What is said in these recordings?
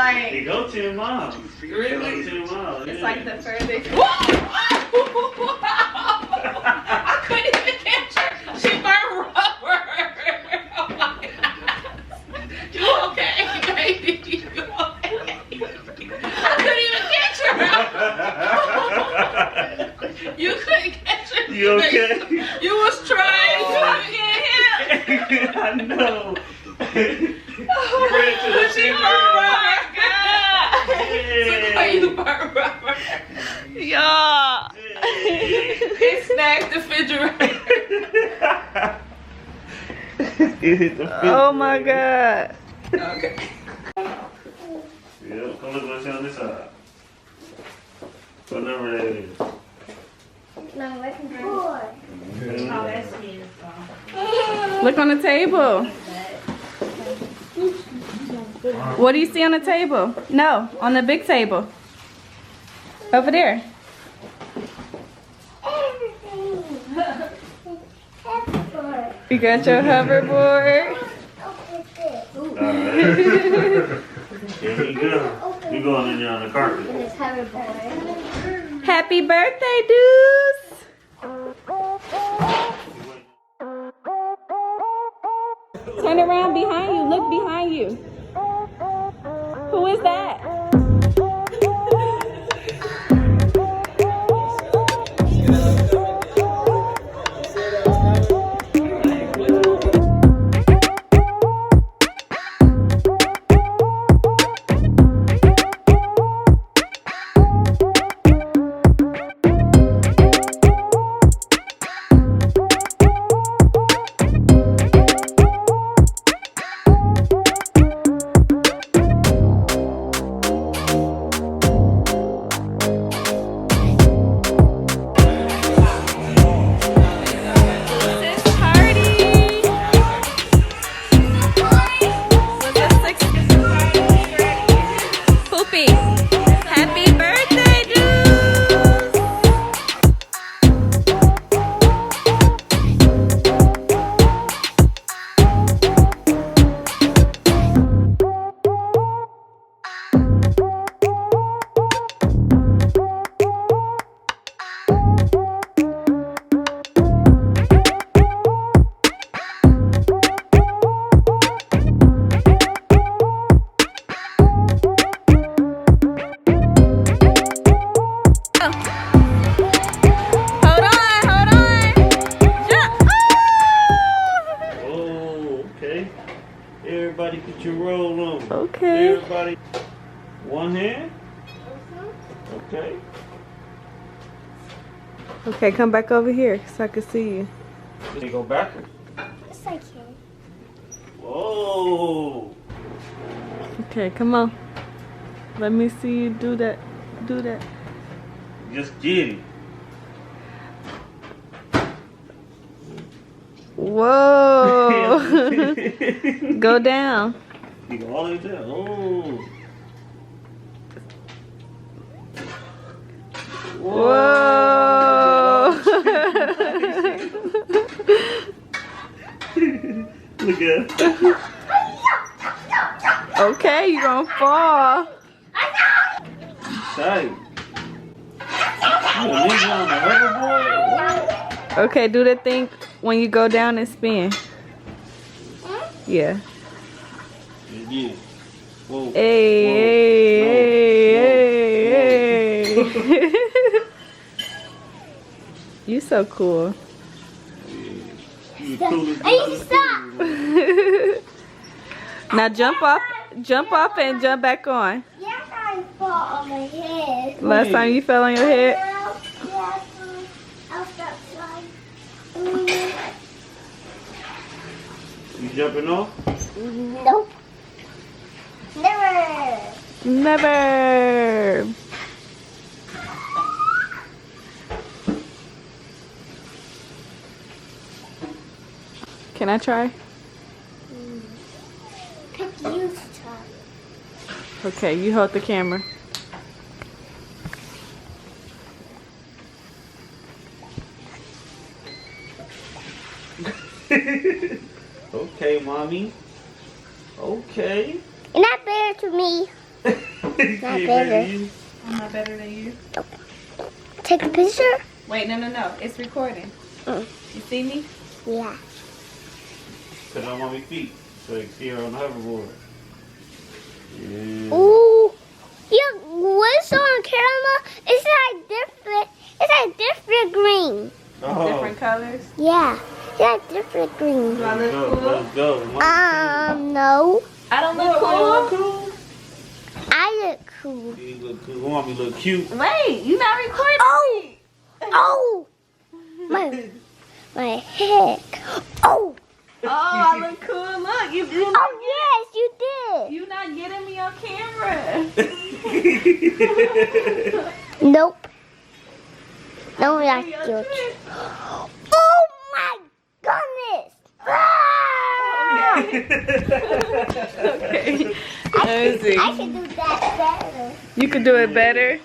like. You go to your mom. Really? Go to your mom. It's Yeah. like the furthest. I couldn't even catch her. She burned rubber. Oh my God. You okay, baby? You okay? I couldn't even catch her. You couldn't catch her. You okay? You was trying to get him. I know. She burned rubber. Yeah. You burned rubber. Yeah. It snagged the refrigerator. It hit the Oh my God. Okay. Yeah, come look what's on this side. What number that is? Number 4. Oh, that's his. Look on the table. What do you see on the table? No, on the big table. Over there. You got your hoverboard. Alright. Here you go. You going in there on the carpet. This hoverboard. Happy birthday, Deuce. Turn around behind you. Look behind you. Who is that? Everybody get your roll on. Okay. Everybody, one hand. Okay. Okay, come back over here so I can see you. Just go backwards. Yes, I can. Whoa. Okay, come on. Let me see you do that. Do that. Just get it. Whoa. Go down. You go all the way down. Oh. Whoa. Look at it. Okay, you're gonna fall. Tight. You a ninja on the hoverboard? Okay, do the thing when you go down and spin. Yeah. Yeah. Whoa. Hey, Whoa. hey, hey, hey. You so cool. You the coolest I need to stop. Now jump off and jump back on. Yes, I fall on my head. Last time you fell on your head. Yes, I'll stop sliding. You jumping off? Nope. Never. Never. Can I try? Pick you to try. Okay, you hold the camera. Okay, mommy. Okay. You're not fair to me. Not better. I'm not better than you. Take a picture? Wait, no. It's recording. Mm. You see me? Yeah. Put it on my feet so you can see her on the hoverboard. Yeah. Ooh. Yeah, what's on camera? It's like different. It's like different green. Oh. Different colors. Yeah. It's like different green. Do I Let's look go. cool? Let's go. No. I don't look cool. Cool. I look cool. You look cool. Want me to look cute? Wait, you not recording me. Oh! My head. Oh! Oh, I look cool. Look, you Oh, yes, you did. you not getting me on camera. Nope. No, that's cute. Oh my goodness! Ah! Okay. Let's see. I can do that better. You could do it better.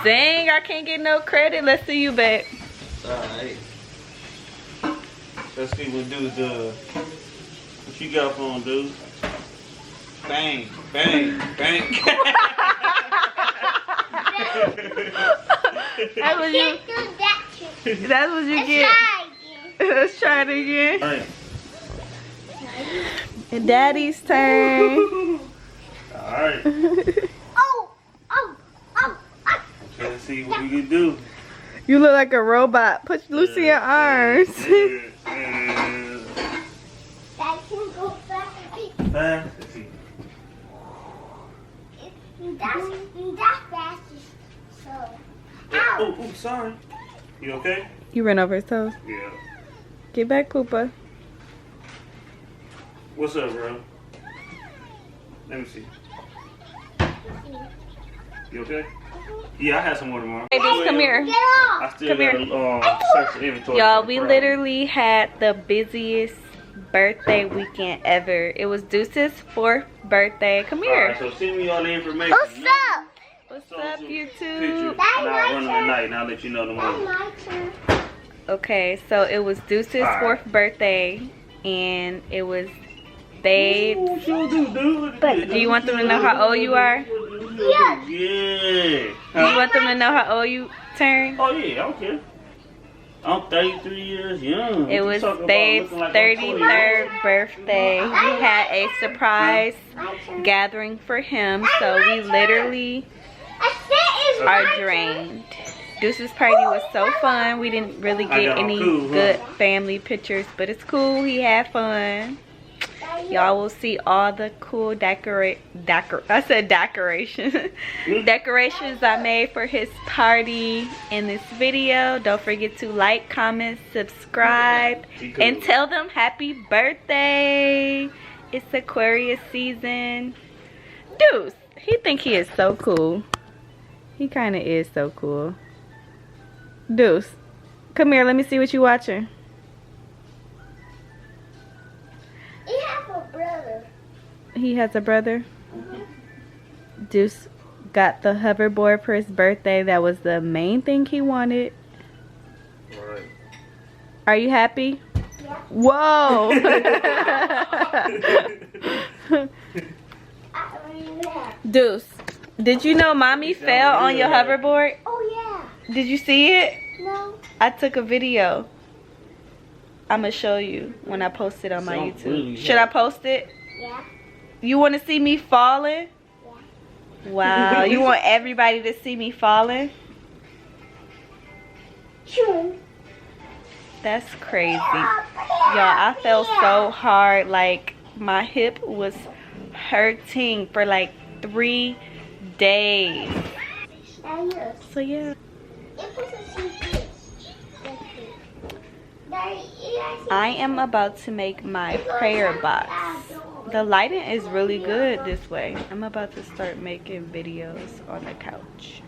Dang, I can't get no credit. Let's see you back. Alright. Let's see what Deuce does. What you got for him, Deuce? Bang, bang, bang. That's what you. Can't do that trick. That's what you Let's get. try again. Let's try it again. Alright. And Daddy's turn. Alright. Oh! Okay, let's see what we can do. You look like a robot. Put Lucy in your arms. Yeah. That can go back. Let's see. That's fast. So. Ow! Oh, sorry. You okay? You ran over his toes. Yeah. Get back, Poopa. What's up, bro? Let me see. You okay? Yeah, I had some more tomorrow. Hey, Deuce, come here. Get off! I still Come gotta search the inventory. Y'all, for we the product. literally had the busiest birthday weekend ever. It was Deuce's 4th birthday. Come here. Alright, so send me all the information. What's up? What's So, up, picture. YouTube? Now running at night, and I'll let you know That's tomorrow. my turn. Okay, so it was Deuce's Alright. 4th birthday, and it was Babe's. What you do? But do you want them to know how old you are? Yes. Yeah. You want them to know how old you turn? Oh yeah, okay. I'm 33 years young. It What you was talking about? Babe's Looking like I'm 40. 33rd birthday. We had a surprise My turn. gathering for him, so we literally I said it's my are turn. drained. Deuce's party was so fun. We didn't really I get got any cool, huh? good family pictures, but it's cool. He had fun. Y'all will see all the cool decorations decorations I made for his party in this video. Don't forget to like, comment, subscribe, and tell them happy birthday. It's Aquarius season. Deuce, he think he is so cool. He kind of is so cool. Deuce, come here. Let me see what you watching. You have a brother. He has a brother. Deuce got the hoverboard for his birthday. That was the main thing he wanted. Right. Are you happy? Yeah. Whoa! I already have. Deuce, did you know mommy fell on your hoverboard? Oh Did you see it? yeah. No. I took a video. I'm gonna show you when I post it on my Sounds YouTube. really Should I good. post it? Yeah. You want to see me falling? Yeah. Wow, you want everybody to see me falling? Sure. That's crazy. Y'all, I fell so hard, like my hip was hurting for like 3 days. Now you. So yeah, It was a secret. I am about to make my prayer box. The lighting is really good this way. I'm about to start making videos on the couch.